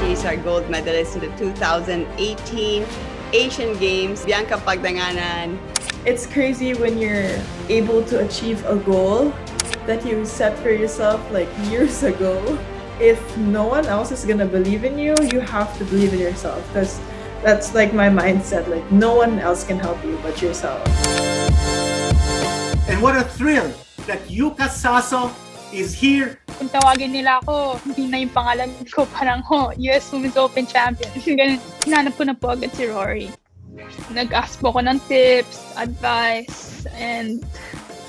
she's our gold medalist in the 2018 Asian Games, Bianca Pagdanganan. It's crazy when you're able to achieve a goal that you set for yourself like years ago. If no one else is gonna believe in you, you have to believe in yourself, because that's like my mindset, like no one else can help you but yourself. And what a thrill that Yuka Saso is here. Kung tawagin nila ako, hindi na yung pangalan ko, parang US Women's Open Champion. Ganun, hinanap ko na po agad si Rory. Nag-ask po ako ng tips, advice, and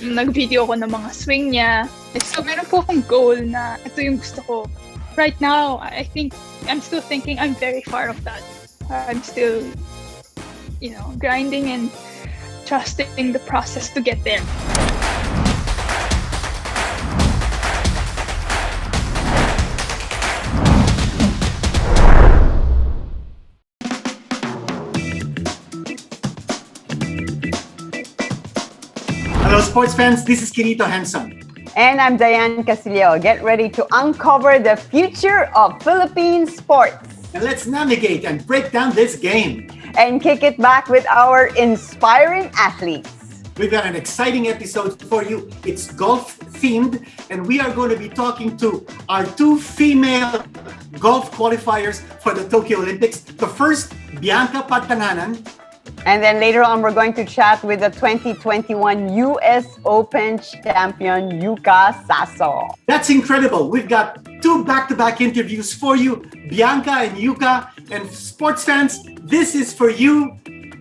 nag-video ko ng mga swing niya. So meron po akong goal na ito yung gusto ko. Right now, I think, I'm still thinking I'm very far of that. I'm still, grinding and trusting the process to get there. Hello, sports fans. This is Quinito Henson. And I'm Dyan Castillejo. Get ready to uncover the future of Philippine sports. And let's navigate and break down this game. And kick it back with our inspiring athletes. We've got an exciting episode for you. It's golf themed, and we are going to be talking to our two female golf qualifiers for the Tokyo Olympics. The first, Bianca Pagdanganan. And then later on, we're going to chat with the 2021 US Open champion, Yuka Saso. That's incredible. We've got two back-to-back interviews for you, Bianca and Yuka. And sports fans, this is for you.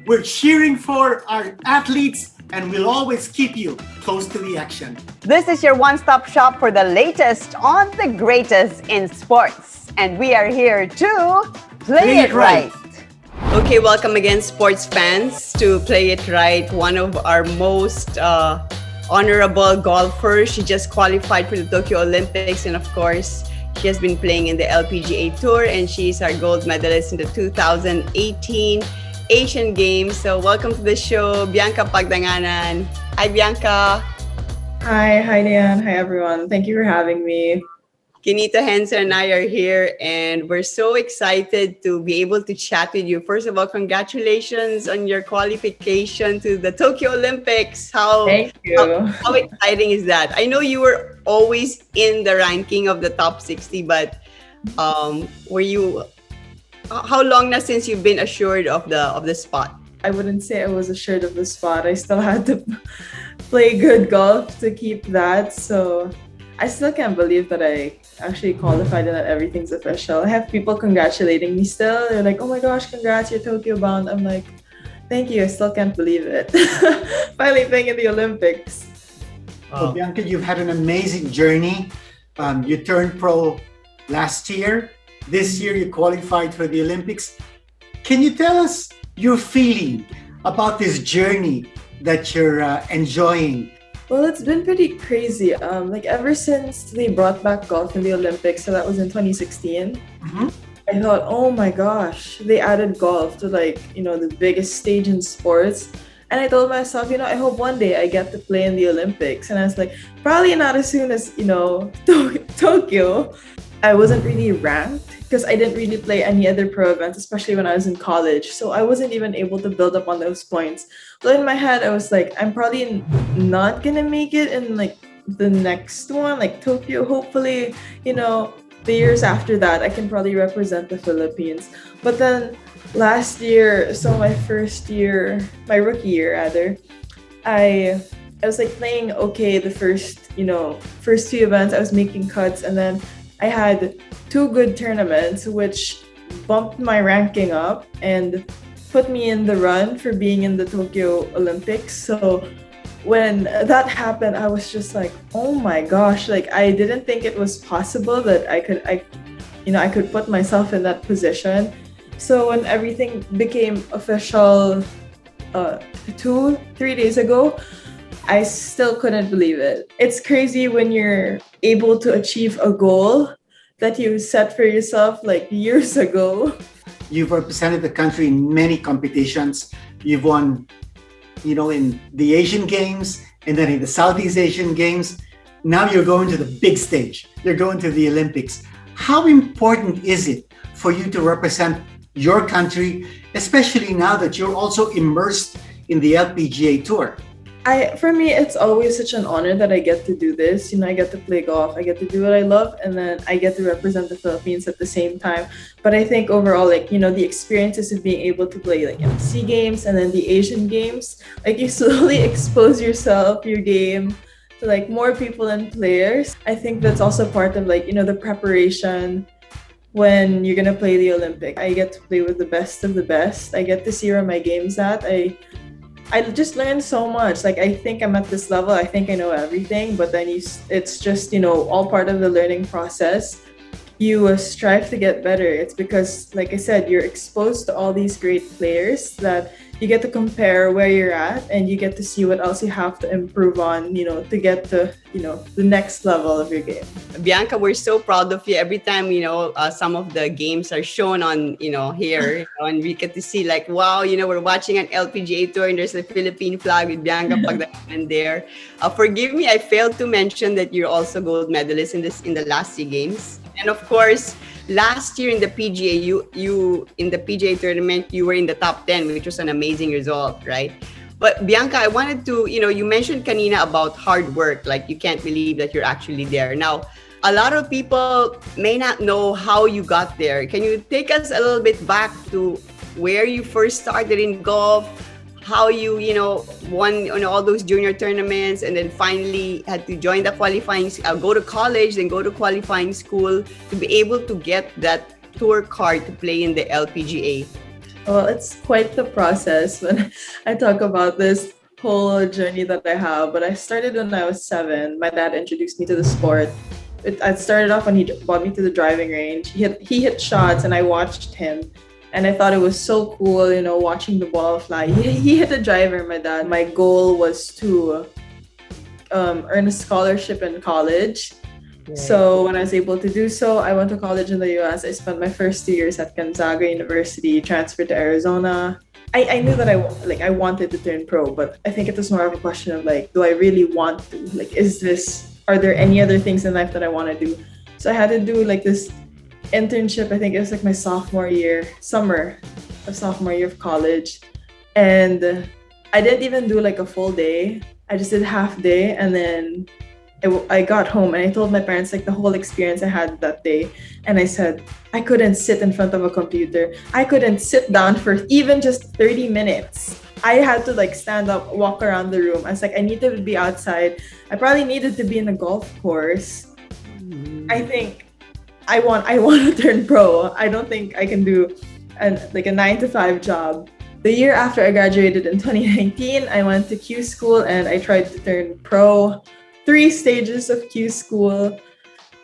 We're cheering for our athletes, and we'll always keep you close to the action. This is your one-stop shop for the latest on the greatest in sports. And we are here to play it right. Okay, welcome again, sports fans, to Play It Right, one of our most honorable golfers. She just qualified for the Tokyo Olympics, and of course, she has been playing in the LPGA Tour, and she's our gold medalist in the 2018 Asian Games. So welcome to the show, Bianca Pagdanganan. Hi, Bianca. Hi Diane. Hi everyone. Thank you for having me. Quinito Henson and I are here, and we're so excited to be able to chat with you. First of all, congratulations on your qualification to the Tokyo Olympics. Thank you. How exciting is that? I know you were always in the ranking of the top 60, but were you? How long now since you've been assured of the spot? I wouldn't say I was assured of the spot. I still had to play good golf to keep that. So I still can't believe that I actually qualified and that everything's official. I have people congratulating me still. They're like, oh my gosh, congrats, you're Tokyo bound. I'm like, thank you. I still can't believe it. Finally playing in the Olympics. So Bianca, you've had an amazing journey. You turned pro last year. This year you qualified for the Olympics. Can you tell us your feeling about this journey that you're enjoying? Well, it's been pretty crazy. Ever since they brought back golf in the Olympics, so that was in 2016. I thought, oh my gosh, they added golf to the biggest stage in sports. And I told myself, I hope one day I get to play in the Olympics. And I was like, probably not as soon as, Tokyo. I wasn't really ranked because I didn't really play any other pro events, especially when I was in college. So I wasn't even able to build up on those points. But in my head, I was like, I'm probably not gonna make it in the next one, like Tokyo. Hopefully, the years after that, I can probably represent the Philippines. But then last year, so my rookie year rather, I was playing okay the first few events. I was making cuts, and then I had two good tournaments, which bumped my ranking up and put me in the run for being in the Tokyo Olympics. So when that happened, I was just like, oh my gosh, I didn't think it was possible that I could put myself in that position. So when everything became official 2-3 days ago, I still couldn't believe it. It's crazy when you're able to achieve a goal that you set for yourself years ago. You've represented the country in many competitions. You've won, in the Asian Games and then in the Southeast Asian Games. Now you're going to the big stage. You're going to the Olympics. How important is it for you to represent your country, especially now that you're also immersed in the LPGA Tour? For me, it's always such an honor that I get to do this. I get to play golf, I get to do what I love, and then I get to represent the Philippines at the same time. But I think overall, the experiences of being able to play SEA Games and then the Asian Games, you slowly expose yourself, your game, to more people and players. I think that's also part of the preparation when you're gonna play the Olympic. I get to play with the best of the best. I get to see where my game's at. I just learned so much. I think I'm at this level. I think I know everything, but then it's just, all part of the learning process. You strive to get better. It's because, like I said, you're exposed to all these great players that you get to compare where you're at, and you get to see what else you have to improve on, to get to, the next level of your game. Bianca, we're so proud of you. Every time, some of the games are shown on, here, and we get to see wow, we're watching an LPGA tour and there's a Philippine flag with Bianca Pagdanganan there. Forgive me, I failed to mention that you're also gold medalist in the last SEA Games. And of course, last year in the PGA, you in the PGA tournament, you were in the top 10, which was an amazing result, right? But Bianca, I wanted to, you mentioned kanina about hard work, you can't believe that you're actually there. Now, a lot of people may not know how you got there. Can you take us a little bit back to where you first started in golf, how you won all those junior tournaments, and then finally had to join the qualifying, go to college, then go to qualifying school to be able to get that tour card to play in the LPGA? Well, it's quite the process when I talk about this whole journey that I have. But I started when I was 7. My dad introduced me to the sport. I started off when he brought me to the driving range. He hit shots and I watched him. And I thought it was so cool, watching the ball fly. He hit a driver, my dad. My goal was to earn a scholarship in college. Right. So when I was able to do so, I went to college in the US. I spent my first 2 years at Gonzaga University, transferred to Arizona. I knew that I wanted to turn pro, but I think it was more of a question of do I really want to? Are there any other things in life that I want to do? So I had to do this internship. I think it was my summer of college, and I didn't even do a full day. I just did half day, and then I got home and I told my parents the whole experience I had that day, and I said I couldn't sit in front of a computer. I couldn't sit down for even just 30 minutes. I had to stand up, walk around the room. I was I need to be outside. I probably needed to be in a golf course. I think I want to turn pro. I don't think I can do a 9-to-5 job. The year after I graduated in 2019, I went to Q school and I tried to turn pro. 3 stages of Q school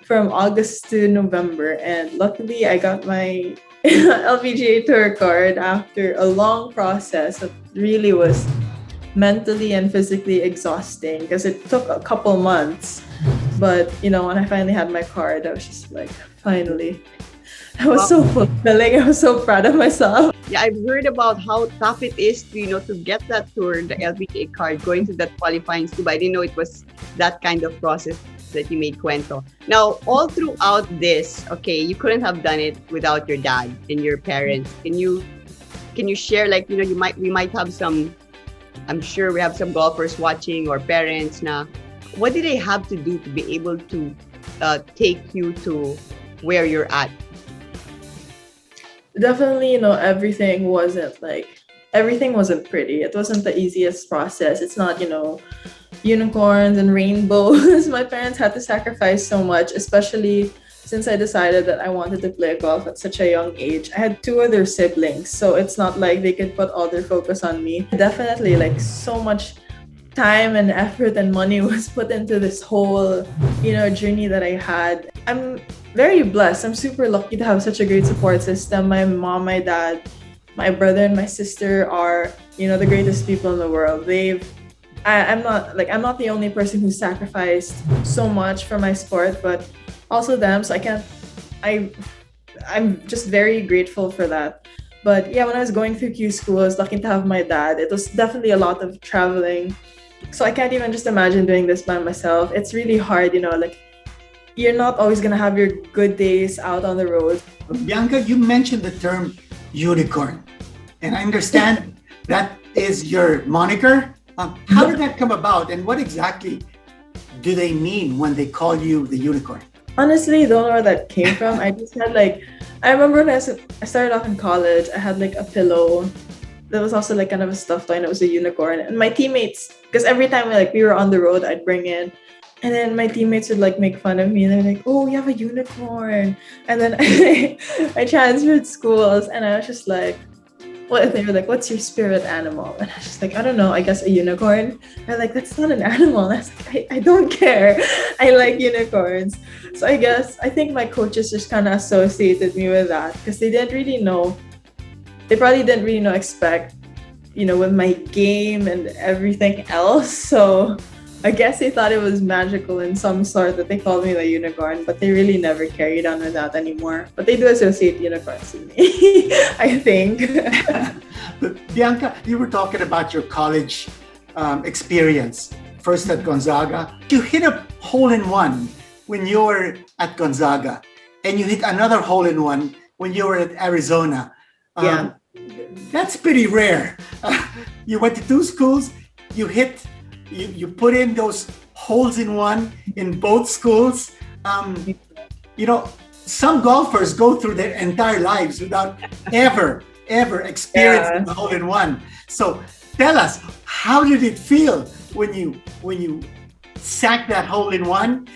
from August to November. And luckily, I got my LPGA Tour card after a long process that really was mentally and physically exhausting because it took a couple months. But, when I finally had my card, I was just finally. It was so fulfilling. I was so proud of myself. Yeah, I've heard about how tough it is to, to get that tour, the LPGA card, going to that qualifying school. But I didn't know it was that kind of process that you made cuento. Now, all throughout this, okay, you couldn't have done it without your dad and your parents. Can you share, we might have some, I'm sure we have some golfers watching or parents now. What did they have to do to be able to take you to where you're at? Definitely, everything wasn't pretty. It wasn't the easiest process. It's not, unicorns and rainbows. My parents had to sacrifice so much, especially since I decided that I wanted to play golf at such a young age. I had 2 other siblings, so it's not like they could put all their focus on me. Definitely, so much time and effort and money was put into this whole, journey that I had. I'm very blessed. I'm super lucky to have such a great support system. My mom, my dad, my brother, and my sister are, the greatest people in the world. I'm not the only person who sacrificed so much for my sport, but also them. So I'm just very grateful for that. But yeah, when I was going through Q school, I was lucky to have my dad. It was definitely a lot of traveling. So I can't even just imagine doing this by myself. It's really hard, you're not always gonna have your good days out on the road. Bianca, you mentioned the term unicorn, and I understand that is your moniker. How did that come about, and what exactly do they mean when they call you the unicorn? Honestly, don't know where that came from. I just had I remember when I started off in college, I had like a pillow that was also like kind of a stuffed toy, and it was a unicorn. And my teammates, because every time we were on the road, I'd bring it. And then my teammates would like make fun of me, and they're like, "Oh, you have a unicorn." And then I transferred schools, and I was just like, "What?" They were like, "What's your spirit animal?" And I was just like, "I don't know. I guess a unicorn." They're like, "That's not an animal." And I was like, I don't care. I like unicorns. So I think my coaches just kind of associated me with that because they didn't really know. They probably didn't really expect, with my game and everything else. So I guess they thought it was magical in some sort that they called me the unicorn, but they really never carried on with that anymore. But they do associate unicorns with me, I think. But Bianca, you were talking about your college experience, first at Gonzaga. You hit a hole-in-one when you were at Gonzaga, and you hit another hole-in-one when you were at Arizona. Yeah. That's pretty rare. You went to two schools, you put in those holes in one in both schools. Some golfers go through their entire lives without ever experiencing the hole in one. So tell us, how did it feel when you sacked that hole in one,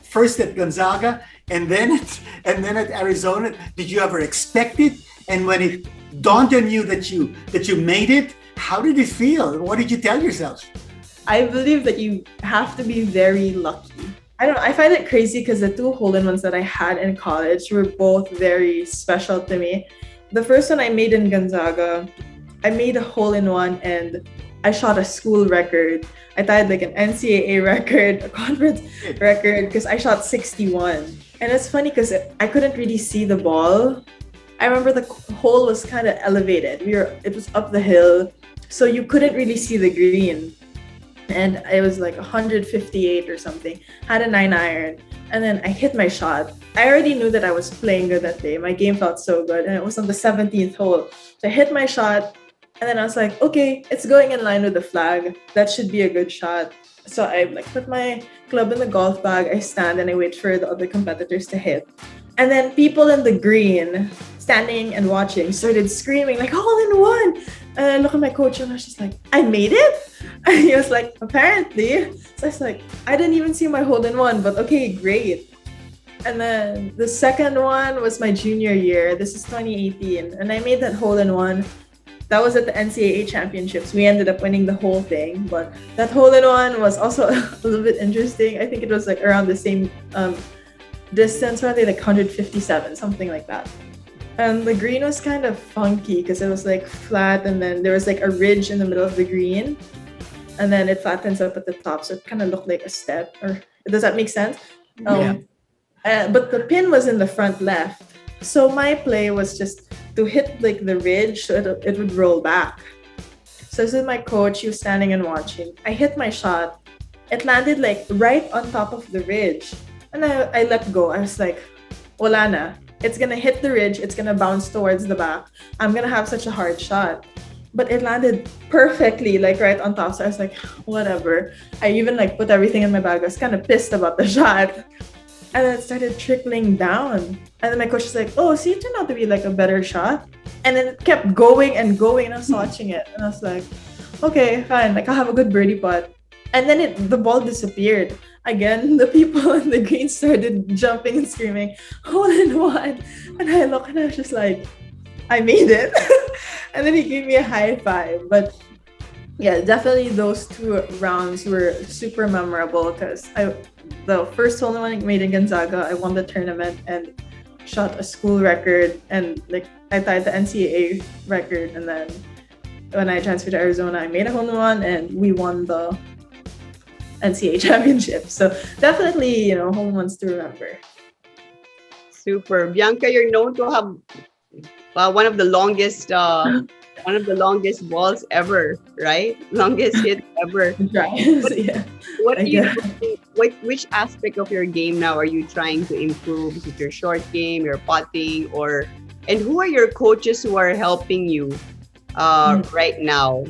first at Gonzaga and then at Arizona? Did you ever expect it? And when it dawned on you that you made it, how did it feel? What did you tell yourself? I believe that you have to be very lucky. I find it crazy because the two hole-in-ones that I had in college were both very special to me. The first one I made in Gonzaga, I made a hole-in-one and I shot a school record. I tied like an NCAA record, a conference record, because I shot 61. And it's funny because I couldn't really see the ball. I remember the hole was kind of elevated. It was up the hill, so you couldn't really see the green. And it was like 158 or something. Had a 9-iron, and then I hit my shot. I already knew that I was playing good that day. My game felt so good, and it was on the 17th hole. So I hit my shot, and then I was like, okay, it's going in line with the flag. That should be a good shot. So I put my club in the golf bag. I stand and I wait for the other competitors to hit. And then people in the green, standing and watching, started screaming like, hole in one. And I look at my coach and I was just like, I made it? And he was like, apparently. So I was like, I didn't even see my hole in one, but okay, great. And then the second one was my junior year. This is 2018. And I made that hole in one. That was at the NCAA championships. We ended up winning the whole thing. But that hole in one was also a little bit interesting. I think it was like around the same distance, probably like 157, something like that. And the green was kind of funky because it was like flat, and then there was like a ridge in the middle of the green, and then it flattens up at the top, so it kind of looked like a step. Or does that make sense? Yeah. But the pin was in the front left, so my play was just to hit like the ridge so it would roll back. So this is my coach. He was standing and watching. I hit my shot. It landed like right on top of the ridge, and I let go. I was like, wala na. It's gonna hit the ridge, it's gonna bounce towards the back. I'm gonna have such a hard shot. But it landed perfectly, like right on top. So I was like, whatever. I even like put everything in my bag. I was kind of pissed about the shot. And then it started trickling down. And then my coach was like, oh, so you turned out to be like a better shot. And then it kept going and going, and I was watching it. And I was like, okay, fine. Like I'll have a good birdie putt. And then the ball disappeared. Again, the people in the green started jumping and screaming, hole in one. And I look and I was just like, I made it. And then he gave me a high five. But yeah, definitely those two rounds were super memorable because the first hole in one I made in Gonzaga, I won the tournament and shot a school record, and like I tied the NCAA record. And then when I transferred to Arizona, I made a hole in one and we won the NCAA championship. So definitely, home ones to remember. Super. Bianca, you're known to have one of the longest balls ever, right? Longest hit ever. Yeah. What do you think which aspect of your game now are you trying to improve? Is it your short game, your putting, and who are your coaches who are helping you right now?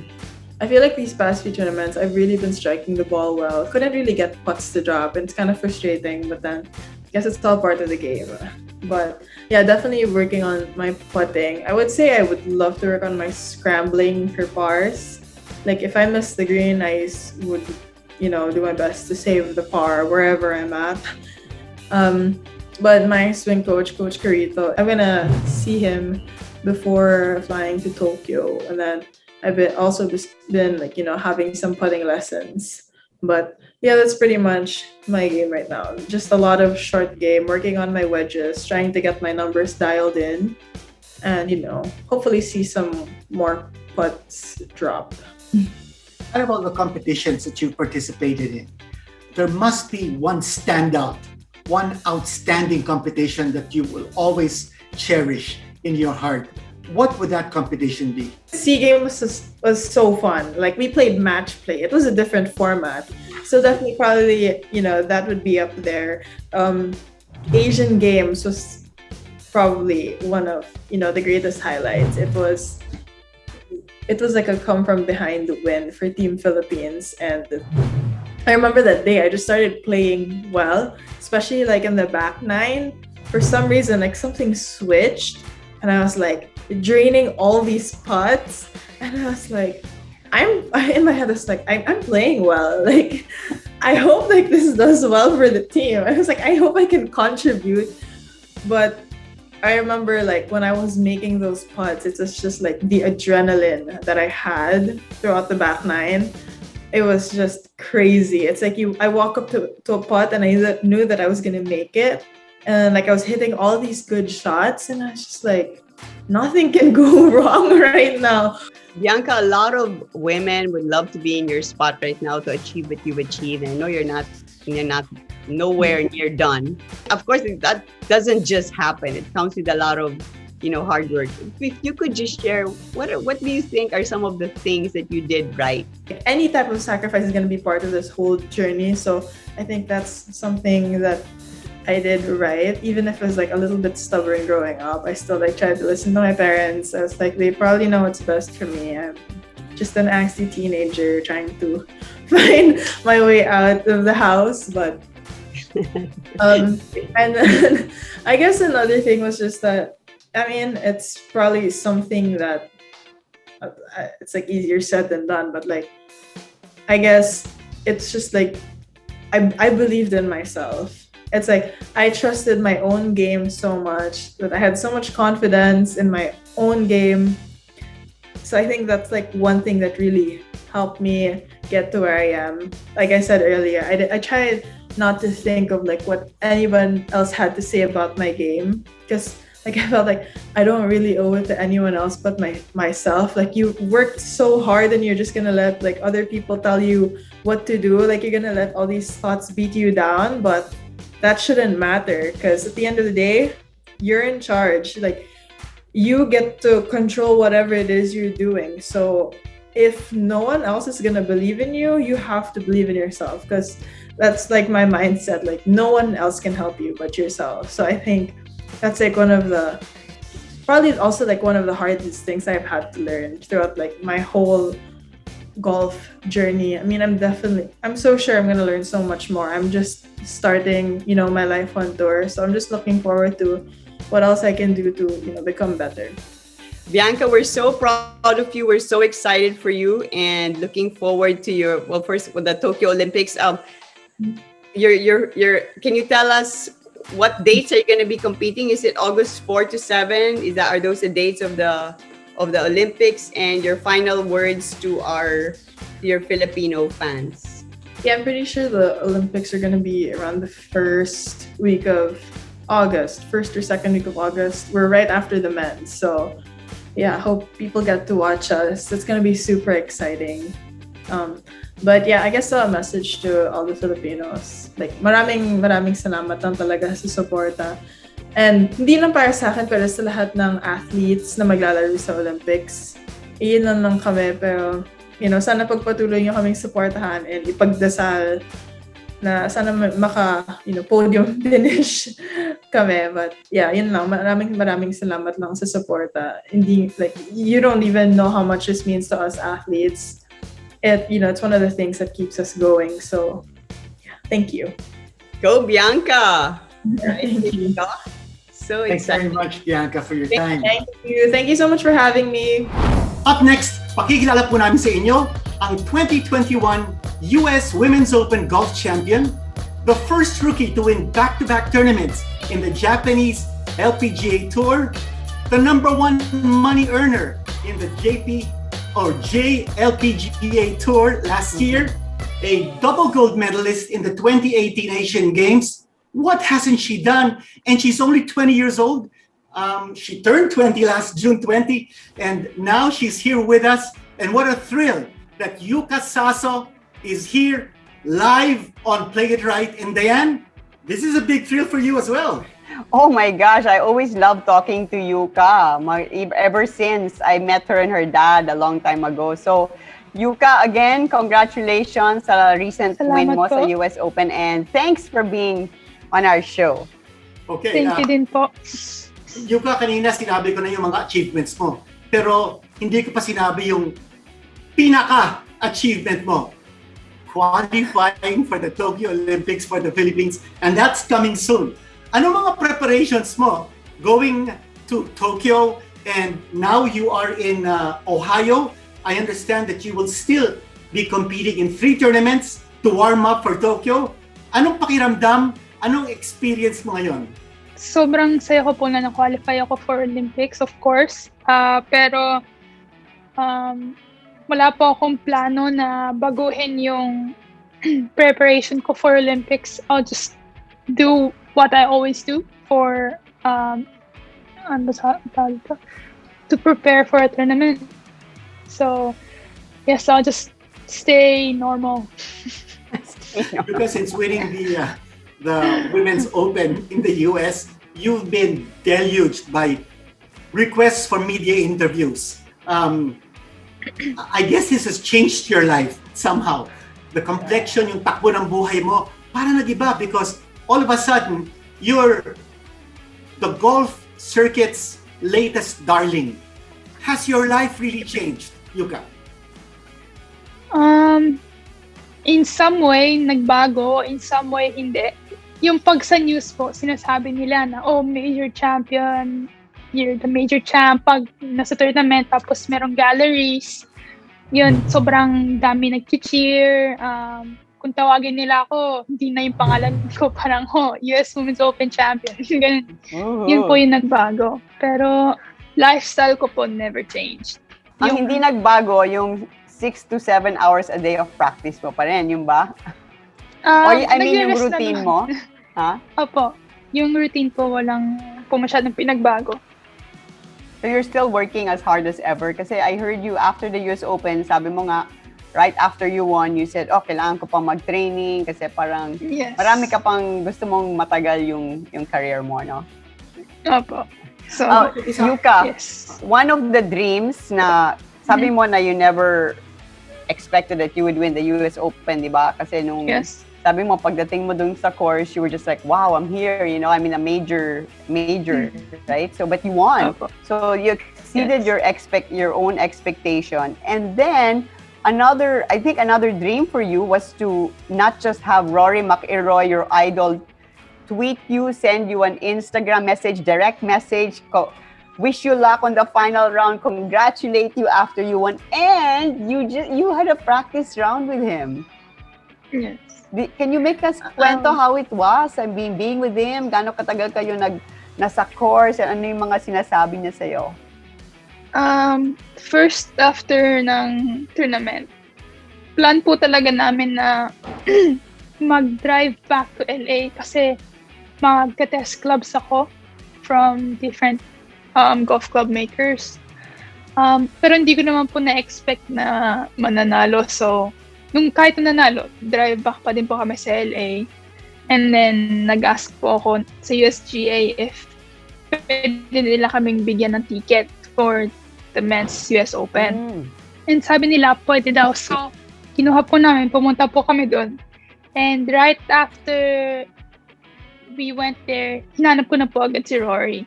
I feel like these past few tournaments, I've really been striking the ball well. Couldn't really get putts to drop, and it's kind of frustrating, but then I guess it's all part of the game. But yeah, definitely working on my putting. I would say I would love to work on my scrambling for pars. Like if I miss the green, I would, do my best to save the par wherever I'm at. But my swing coach, Coach Quinito, I'm gonna see him before flying to Tokyo, and then I've also been like, having some putting lessons. But yeah, that's pretty much my game right now. Just a lot of short game, working on my wedges, trying to get my numbers dialed in, and hopefully see some more putts drop. What about the competitions that you participated in? There must be one standout, one outstanding competition that you will always cherish in your heart. What would that competition be? SEA Games was so fun. Like we played match play. It was a different format. So definitely probably, that would be up there. Asian Games was probably one of, the greatest highlights. It was like a come from behind win for Team Philippines. And I remember that day I just started playing well, especially like in the back nine. For some reason, like something switched and I was like, draining all these putts, and I was like, in my head, I was like, I'm playing well. Like, I hope like this does well for the team. I was like, I hope I can contribute. But I remember like when I was making those putts, it was just like the adrenaline that I had throughout the back nine. It was just crazy. It's like I walk up to a putt and I knew that I was gonna make it, and like I was hitting all these good shots, and I was just like, nothing can go wrong right now. Bianca, a lot of women would love to be in your spot right now to achieve what you've achieved. And I know you're not nowhere near done. Of course, that doesn't just happen. It comes with a lot of, hard work. If you could just share, what do you think are some of the things that you did right? Any type of sacrifice is going to be part of this whole journey. So I think that's something that I did right. Even if it was like a little bit stubborn growing up, I still like tried to listen to my parents. I was like, they probably know what's best for me. I'm just an angsty teenager trying to find my way out of the house. But and then I guess another thing was just that, it's probably something that it's like easier said than done, but like I guess it's just like I believed in myself. It's like I trusted my own game so much that I had so much confidence in my own game. So I think that's like one thing that really helped me get to where I am. Like I said earlier, I tried not to think of like what anyone else had to say about my game, because like I felt like I don't really owe it to anyone else but myself. Like you worked so hard and you're just gonna let like other people tell you what to do. Like you're gonna let all these thoughts beat you down, but that shouldn't matter, because at the end of the day, you're in charge. Like you get to control whatever it is you're doing. So if no one else is gonna believe in you, you have to believe in yourself, because that's like my mindset. Like no one else can help you but yourself. So I think that's like probably also like one of the hardest things I've had to learn throughout like my whole golf journey. I'm so sure I'm gonna learn so much more. I'm just starting, my life on tour. So I'm just looking forward to what else I can do to, become better. Bianca, we're so proud of you. We're so excited for you and looking forward to first with the Tokyo Olympics. Can you tell us what dates are you going to be competing? Is it August 4 to 7? Are those the dates of the Olympics? And your final words to your Filipino fans? Yeah, I'm pretty sure the Olympics are going to be around the first week of August, first or second week of August. We're right after the men's. So yeah, I hope people get to watch us. It's going to be super exciting. But yeah, I guess a message to all the Filipinos. Like, maraming salamat lang talaga sa suporta. And hindi lang para sa akin, pero sa lahat ng athletes na maglalaro sa Olympics. Iyon lang kami, pero sana pagpatuloy nyo kaming suportahan and ipagdasal na sana podium finish kami. But yeah, yun lang. Maraming salamat lang sa suporta. Hindi, like, you don't even know how much this means to us athletes. It's one of the things that keeps us going. So, yeah, thank you. Go Bianca! Thank you. So Thanks very excited. much, Bianca, for your time. Thank you. Thank you so much for having me. Up next, pakikilala po namin sa inyo ang 2021 US Women's Open Golf Champion, the first rookie to win back-to-back tournaments in the Japanese LPGA Tour, the #1 money earner in the JLPGA Tour last year, a double gold medalist in the 2018 Asian Games. What hasn't she done? And she's only 20 years old. She turned 20 last June 20, and now she's here with us. And what a thrill that Yuka Saso is here live on PlayitRight. And Dyan, this is a big thrill for you as well. Oh my gosh, I always love talking to Yuka. Ever since I met her and her dad a long time ago. So, Yuka, again, congratulations sa recent win mo sa US Open, and thanks for being on our show. Okay. Thank you din po. Yuka, kanina sinabi ko na yung mga achievements mo. Pero hindi ko pa sinabi yung pinaka-achievement mo. Qualifying for the Tokyo Olympics for the Philippines, and that's coming soon. Ano mga preparations mo going to Tokyo, and now you are in Ohio? I understand that you will still be competing in 3 tournaments to warm up for Tokyo. Anong pakiramdam? Anong experience mo ngayon? Sobrang saya ko po na na-qualify ako for Olympics, of course. Pero wala po akong plano na baguhin yung preparation ko for Olympics. I'll just do what I always do for to prepare for a tournament. So, yes, I'll just stay normal. Because since winning the Women's Open in the US, you've been deluged by requests for media interviews. I guess this has changed your life somehow. The complexion, yung takbo ng buhay mo, parang nag-iba because all of a sudden, you're the golf circuit's latest darling. Has your life really changed, Yuka? In some way, nagbago. In some way, hindi. Yung pag sa news po, sinasabi nila na, major champion, you're the major champ. Pag nasa tournament, tapos merong galleries, yun, sobrang dami nag-cheer. Kung tawagin nila ako, hindi na yung pangalan ko, parang, US Women's Open Champion. Ganun. Yun po yung nagbago. Pero, lifestyle ko po never changed. Ang hindi nagbago, yung 6 to 7 hours a day of practice mo pa rin, yung ba? Or yung routine mo? Ha? Opo. Yung routine po, walang po masyadong pinagbago. So you're still working as hard as ever? Kasi I heard you after the US Open, sabi mo nga, right after you won, you said, kailangan ko pang mag-training kasi parang marami ka pang gusto mong matagal yung career mo, no? Opo. So, Yuka, one of the dreams na sabi mo na you never expected that you would win the US Open, di ba? Kasi nung sabi mo, pagdating mo dun sa course, you were just like, wow, I'm here, I'm in a major, right? So, but you won. So, you exceeded your own expectation. And then, another dream for you was to not just have Rory McIlroy, your idol, tweet you, send you an Instagram message, direct message, wish you luck on the final round, congratulate you after you won, and you had a practice round with him. Yes. Can you make us kwento how it was? I mean, being with him, gaano katagal kayo nasa course, and ano yung mga sinasabi niya sa'yo? First, after ng tournament, plan po talaga namin na mag-drive back to LA kasi magka-test clubs ako from different golf club makers. Pero hindi ko naman po na-expect na mananalo. So, kahit nanalo, drive back pa din po kami sa LA. And then, nag-ask po ako sa USGA if pwede nila kaming bigyan ng ticket for the men's US Open. And sabi nila, pwede daw. So, kinuha po namin, pumunta po kami doon. And right after we went there, hinanap ko na po agad si Rory.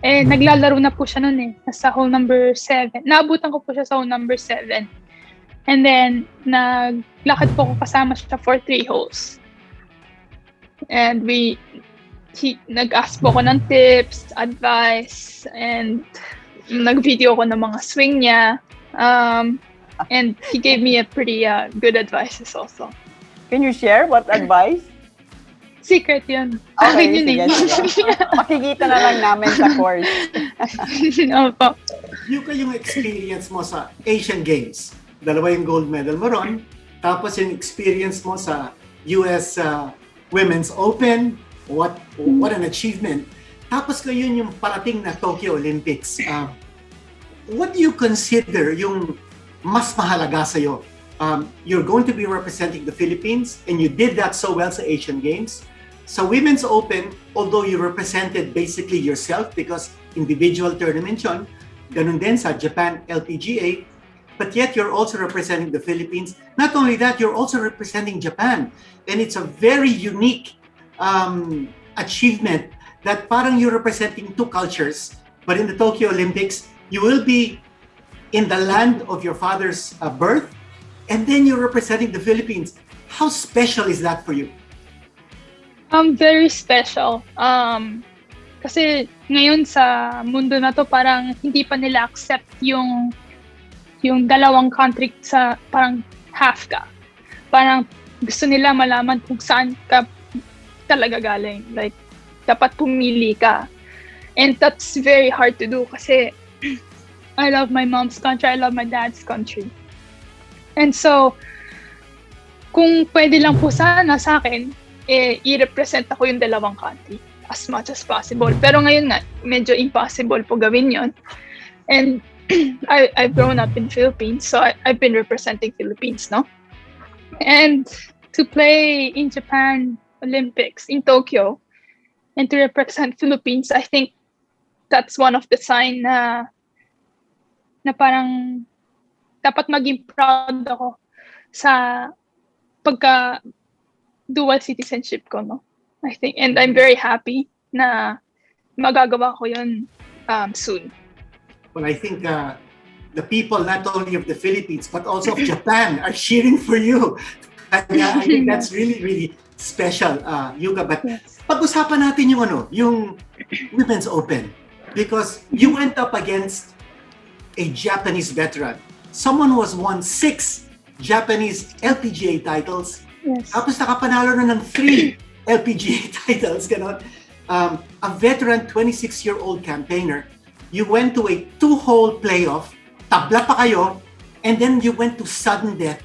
Eh, naglalaro na po siya noon eh. Nasa hole number 7. Naabutan ko po siya sa hole number 7. And then, naglakad po ko kasama siya for 3 holes. And nag-ask po ko ng tips, advice, and nag-video ko ng mga swing niya. And he gave me a pretty good advices also. Can you share what advice? Secret yun. Okay, Akin yun sige. Makikita na lang namin sa course. Opo. Yuka, yung experience mo sa Asian Games, 2 yung gold medal mo ron, tapos yung experience mo sa US Women's Open, what an achievement. Tapos ngayon yung parating na Tokyo Olympics. What do you consider yung mas mahalaga sa'yo? You're going to be representing the Philippines, and you did that so well sa Asian Games. Sa Women's Open, although you represented basically yourself because individual tournament yun, ganun din sa Japan LPGA, but yet you're also representing the Philippines. Not only that, you're also representing Japan. And it's a very unique achievement that parang you're representing 2 cultures, but in the Tokyo Olympics, you will be in the land of your father's birth, and then you're representing the Philippines. How special is that for you? Very special. Kasi ngayon sa mundo na to, parang hindi pa nila accept yung dalawang country sa parang half ka. Parang gusto nila malaman kung saan ka talaga galing. Like, dapat pumili ka. And that's very hard to do kasi I love my mom's country, I love my dad's country. And so, kung pwede lang po sana sa akin, i-represent ako yung dalawang country as much as possible. Pero ngayon nga, medyo impossible po gawin yon. And I've grown up in Philippines, so I've been representing Philippines, no? And to play in Japan Olympics in Tokyo and to represent Philippines, I think that's one of the sign na parang dapat maging proud ako sa pagka dual citizenship ko, no? I think, and I'm very happy na magagawa ko yun soon. Well, I think the people not only of the Philippines but also of Japan are cheering for you. And I think that's really, really special, Yuka. But Yes. pag-usapan natin yung Women's Open, because you went up against a Japanese veteran. Someone who has won 6 Japanese LPGA titles. Yes. Tapos nakapanalo na ng 3 LPGA titles, ganon. A veteran 26-year-old campaigner. You went to a 2-hole playoff, tabla pa kayo, and then you went to sudden death.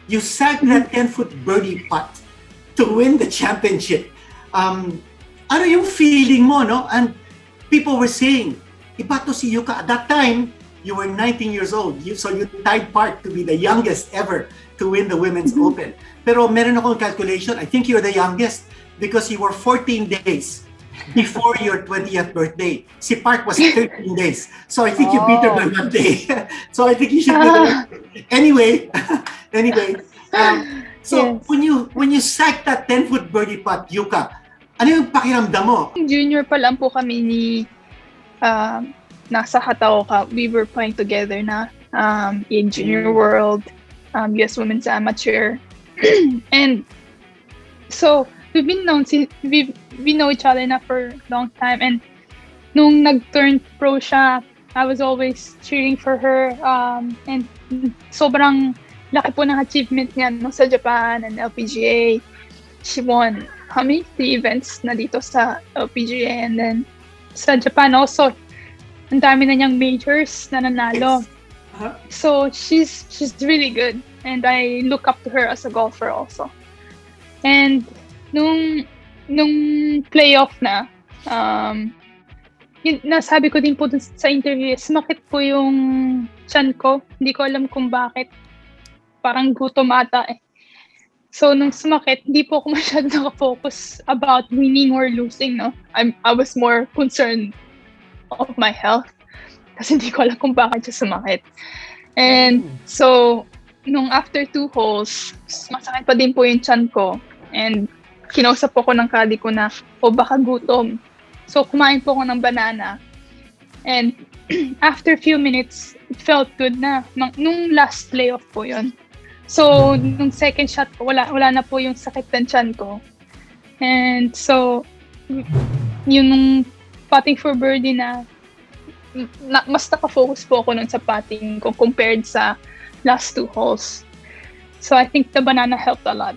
You sagged that 10-foot birdie putt to win the championship. Ano yung feeling mo, no? And people were saying, iba to si Yuka. At that time, you were 19 years old. So you tied part to be the youngest ever to win the Women's Open. Pero meron akong calculation, I think you're the youngest because you were 14 days before your 20th birthday. Si Park was 13 days. So I think you beat her by 1 day. So I think you should be the... Anyway, so Yes. when you sacked that 10-foot birdie putt, Yuka, ano yung pakiramdam mo? Junior pa lang po kami ni nasa Hataoka. We were playing together na in Junior World, US Women's Amateur. And so we know each other na for a long time, and nung nag-turn pro siya, I was always cheering for her, and sobrang laki po ng achievement niya no, sa Japan and LPGA. She won how many 3 events na dito sa LPGA, and then sa Japan also ang dami na niyang majors na nanalo. So she's really good, and I look up to her as a golfer also. And nung playoff na, yun, nasabi ko din po dun sa interview, sumakit po yung tiyan ko. Hindi ko alam kung bakit. Parang gutom ata eh. So nung sumakit, hindi po ako masyado nakafocus about winning or losing, no? I was more concerned of my health. Kasi hindi ko alam kung bakit siya sumakit. And so, nung after 2 holes, masakit pa din po yung tiyan ko. And kinausap po ko ng caddy ko na, baka gutom. So, kumain po ako ng banana. And after few minutes, it felt good na. Nung last playoff po yun. So, nung second shot ko, wala na po yung sakit ng tiyan ko. And so, yung nung putting for birdie mas nakafocus po ako nun sa putting ko compared sa last 2 holes. So, I think the banana helped a lot.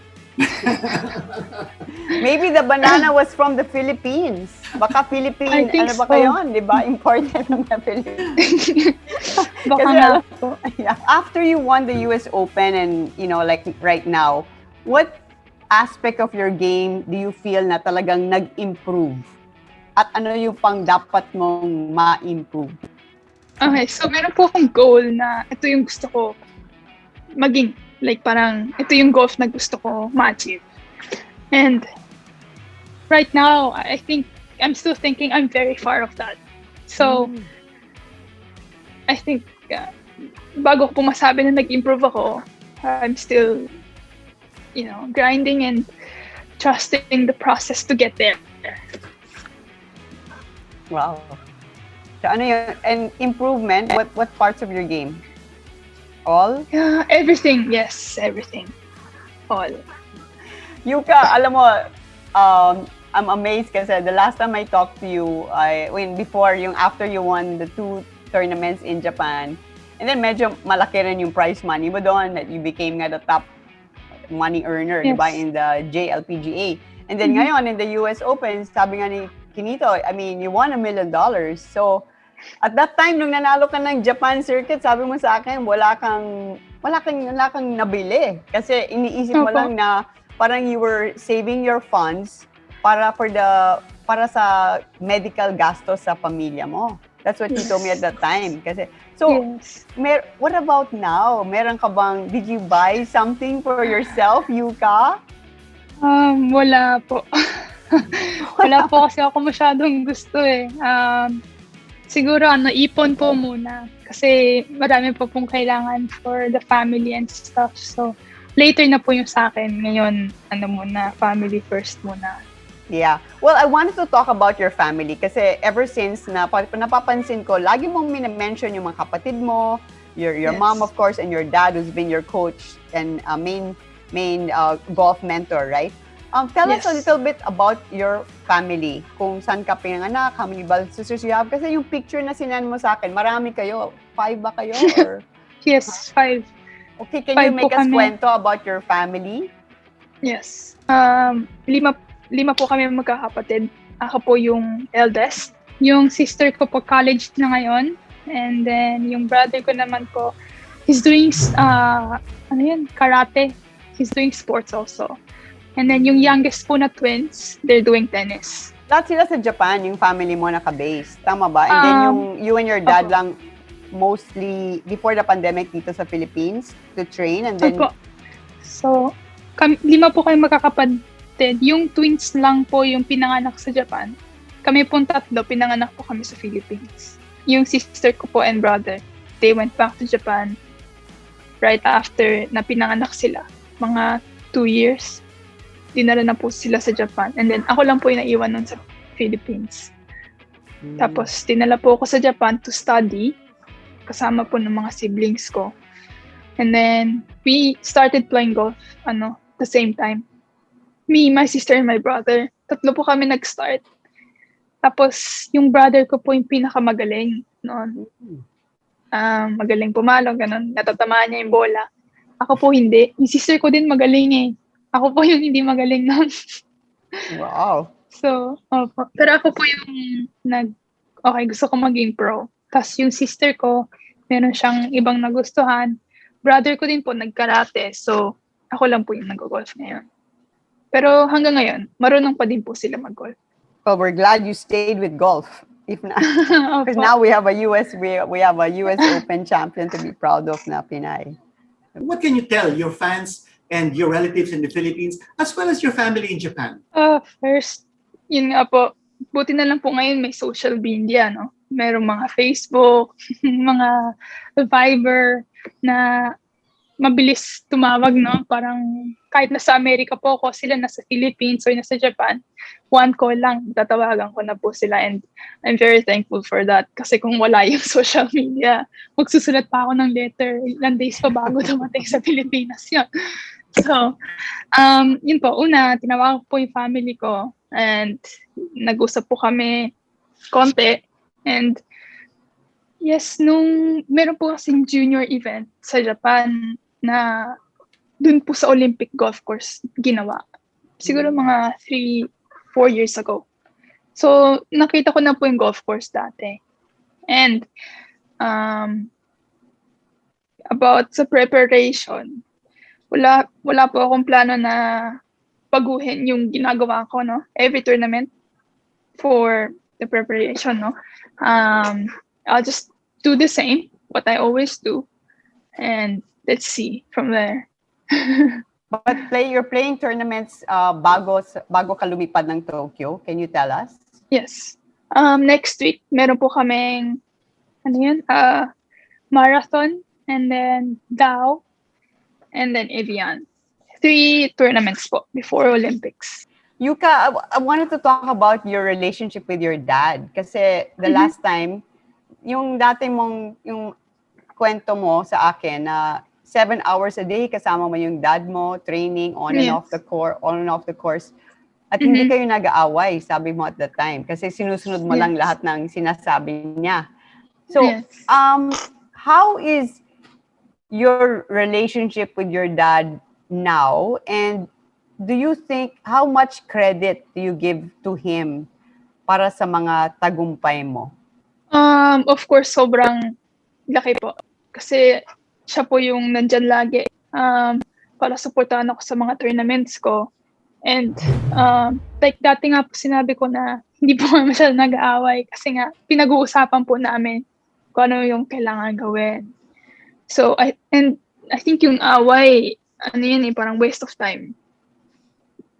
Maybe the banana was from the Philippines. Baka Philippine, ano ba so. kayo? Di ba? Imported from the Philippines. Baka Kasi nga alam po. Yeah. After you won the US Open and, like right now, what aspect of your game do you feel na talagang nag-improve? At ano yung pang dapat mong ma-improve? Okay, so meron po akong goal na ito yung gusto ko maging. Like parang ito yung golf na gusto ko ma-achieve. And right now, I think I'm still thinking I'm very far of that. So, I think bago ko po masabi na nag-improve ako, I'm still, grinding and trusting the process to get there. Wow. So ano yun? And improvement, what parts of your game? All? Everything. Yes, everything. All. Yuka, alam mo, I'm amazed kasi the last time I talked to you, after you won the 2 tournaments in Japan, and then medyo malaki rin yung prize money mo doon, that you became nga the top money earner, yes. diba, in the JLPGA. And then ngayon, in the US Open, sabi nga ni Quinito, you won $1 million. So, at that time, nung nanalo ka ng Japan circuit, sabi mo sa akin, wala kang nabili. Kasi iniisip mo lang na parang you were saving your funds para sa medical gastos sa pamilya mo. That's what you told me at that time. Kasi, so, what about now? Did you buy something for yourself, Yuka? Wala po. Wala po kasi ako masyadong gusto eh. Siguro ipon po muna kasi marami po pong kailangan for the family and stuff. So, later na po yung sa akin. Ngayon, family first muna. Yeah. Well, I wanted to talk about your family kasi ever since napapansin ko, lagi mong mention yung mga kapatid mo, your mom, of course, and your dad who's been your coach and main golf mentor, right? Tell us a little bit about your family. Kung saan ka pinanganak, how many brothers and sisters you have. Kasi yung picture na sinend mo sa akin, marami kayo. 5 ba kayo? Or? Yes, 5. Okay, can you make us kwento about your family? Yes. 5 po kami magkakapatid. Ako po yung eldest. Yung sister ko po college na ngayon. And then yung brother ko naman po, he's doing karate. He's doing sports also. And then yung youngest po na twins, they're doing tennis. Lahat sila sa Japan, yung family mo naka-base. Tama ba? And then you and your dad lang mostly before the pandemic dito sa Philippines to train and then... So, 5 po kayo magkakapatid. Yung twins lang po yung pinanganak sa Japan. Kami pong 3, pinanganak po kami sa Philippines. Yung sister ko po and brother, they went back to Japan right after na pinanganak sila. Mga 2 years. Dinala na po sila sa Japan. And then, ako lang po yung naiwan nun sa Philippines. Tapos, dinala po ako sa Japan to study. Kasama po ng mga siblings ko. And then, we started playing golf, the same time. Me, my sister, and my brother. 3 po kami nag-start. Tapos, yung brother ko po yung pinakamagaling noon. Magaling pumalo, ganun. Natatamaan niya yung bola. Ako po hindi. Yung sister ko din magaling eh. Ako po yung hindi magaling nun. Wow. So, pero ako po yung gusto ko maging pro. Tapos yung sister ko, meron siyang ibang nagustuhan. Brother ko din po, nag-karate. So, ako lang po yung nag-golf ngayon. Pero hanggang ngayon, marunong pa din po sila mag-golf. Well, we're glad you stayed with golf. If not, because now we have a US Open champion to be proud of na Pinay. What can you tell your fans and your relatives in the Philippines, as well as your family in Japan? First, yun nga po, buti na lang po ngayon may social media, no? Merong mga Facebook, mga Viber na mabilis tumawag, no? Parang kahit nasa Amerika po ako, sila nasa Philippines or nasa Japan, one call lang, tatawagan ko na po sila. And I'm very thankful for that. Kasi kung wala yung social media, magsusulat pa ako ng letter. Ilang days pa bago dumating sa Pilipinas yun. So, yun po. Una, tinawagan ko po yung family ko. And nag-usap po kami konti. And yes, nung meron po kasing junior event sa Japan na dun po sa Olympic golf course ginawa. Siguro mga 3-4 years ago. So, nakita ko na po yung golf course dati. And about sa preparation, wala po akong plano na baguhin yung ginagawa ko, no? Every tournament for the preparation, no? I'll just do the same, what I always do, and let's see from there. But you're playing tournaments bago ka lumipad ng Tokyo. Can you tell us? Yes. Next week, meron po kaming, marathon, and then Dao, and then Evian. 3 tournaments po before Olympics. Yuka, I wanted to talk about your relationship with your dad. Kasi the last time, yung dati mong, yung kwento mo sa akin na 7 hours a day kasama mo yung dad mo, training on and off the course. At hindi kayo nag-aaway, sabi mo at that time. Kasi sinusunod mo lang lahat ng sinasabi niya. So, how is your relationship with your dad now? And do you think, how much credit do you give to him para sa mga tagumpay mo? Of course, sobrang laki po. Kasi siya po yung nandyan lagi para supportahan ako sa mga tournaments ko. And like dati nga po sinabi ko na hindi po kami masyadong nag-aaway kasi nga pinag-uusapan po namin kung ano yung kailangan gawin. So, I think yung away, parang waste of time.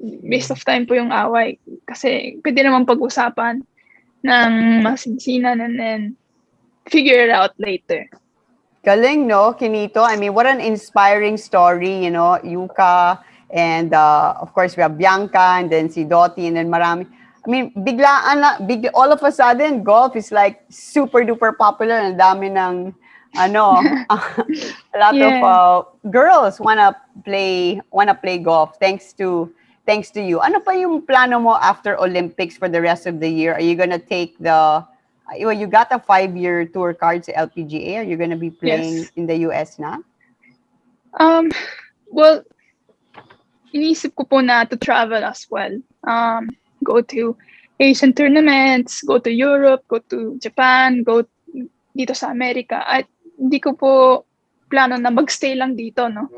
Waste of time po yung away. Kasi pwede naman pag-usapan ng masinsinan and then figure it out later. Galing, no, Quinito? I mean, what an inspiring story, you know, Yuka, and of course, we have Bianca, and then si Dottie, and then marami. I mean, all of a sudden, golf is like super duper popular. Ang dami ng, a lot of girls wanna play golf thanks to you. Ano pa yung plano mo after Olympics for the rest of the year? Are you gonna take you got a 5-year tour card sa LPGA? Are you gonna be playing in the US na? Well, inisip ko po na to travel as well. Go to Asian tournaments, go to Europe, go to Japan, go dito sa Amerika. At hindi ko po plano na magstay lang dito, no?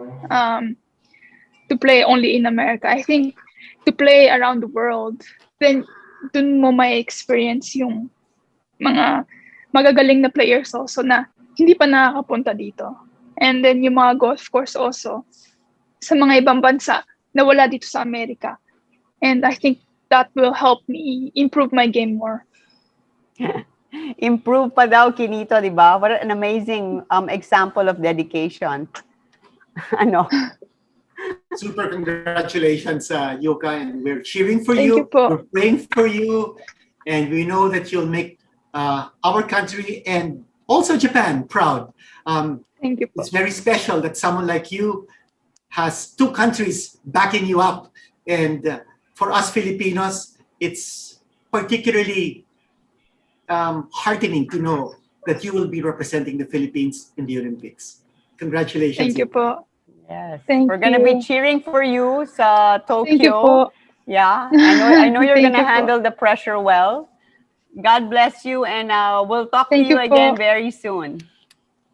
To play only in America. I think to play around the world, then dun mo may experience yung mga magagaling na players also na hindi pa nakakapunta dito. And then yung mga golf course also sa mga ibang bansa na wala dito sa Amerika. And I think that will help me improve my game more. Improve pa daw, Quinito, di ba? What an amazing example of dedication. Super congratulations, Yuka, and we're cheering for Thank you. you po. We're praying for you, and we know that you'll make our country and also Japan proud. Thank you po. It's very special that someone like you has 2 countries backing you up, and for us Filipinos, it's particularly heartening to know that you will be representing the Philippines in the Olympics. Congratulations. Thank you po. Yes. Thank We're gonna be you. cheering for you sa Tokyo. Thank you po. Yeah, I know you're Thank gonna you po. handle the pressure well. God bless you, and we'll talk Thank to you you po. again very soon.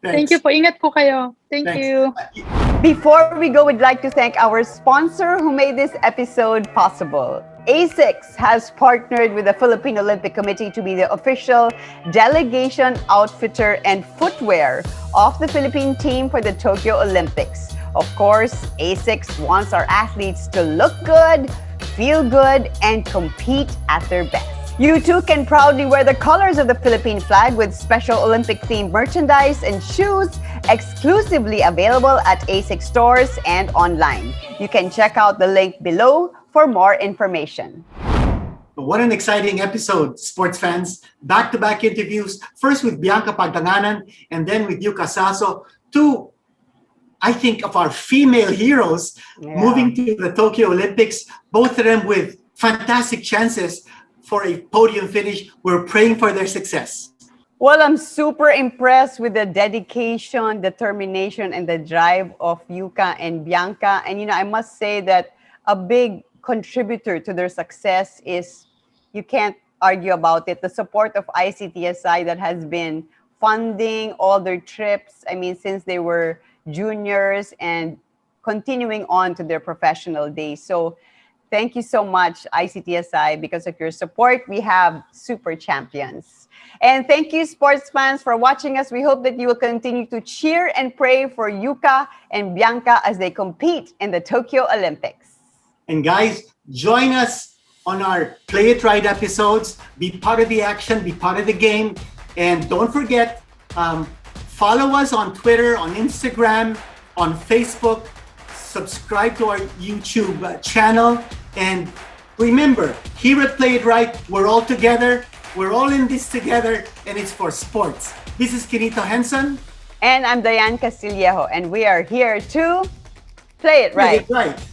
Thank you po. Ingat po kayo. Thank Thanks. you. Before we go, we'd like to thank our sponsor who made this episode possible. ASICS has partnered with the Philippine Olympic Committee to be the official delegation outfitter and footwear of the Philippine team for the Tokyo Olympics. Of course, ASICS wants our athletes to look good, feel good, and compete at their best. You too can proudly wear the colors of the Philippine flag with special Olympic-themed merchandise and shoes exclusively available at ASIC stores and online. You can check out the link below for more information. What an exciting episode, sports fans. Back-to-back interviews, first with Bianca Pagdanganan and then with Yuka Saso, two, I think, of our female heroes moving to the Tokyo Olympics, both of them with fantastic chances for a podium finish. We're praying for their success. Well, I'm super impressed with the dedication, determination, and the drive of Yuka and Bianca. And, I must say that a big contributor to their success is, you can't argue about it, the support of ICTSI that has been funding all their trips. I mean, since they were juniors and continuing on to their professional days. So thank you so much, ICTSI. Because of your support, we have super champions. And thank you, sports fans, for watching us. We hope that you will continue to cheer and pray for Yuka and Bianca as they compete in the Tokyo Olympics. And guys, join us on our Play It Right episodes. Be part of the action, be part of the game. And don't forget, follow us on Twitter, on Instagram, on Facebook. Subscribe to our YouTube channel. And remember, here at Play It Right, we're all together. We're all in this together, and it's for sports. This is Quinito Henson. And I'm Dyan Castillejo, and we are here to Play It Right. Play It Right.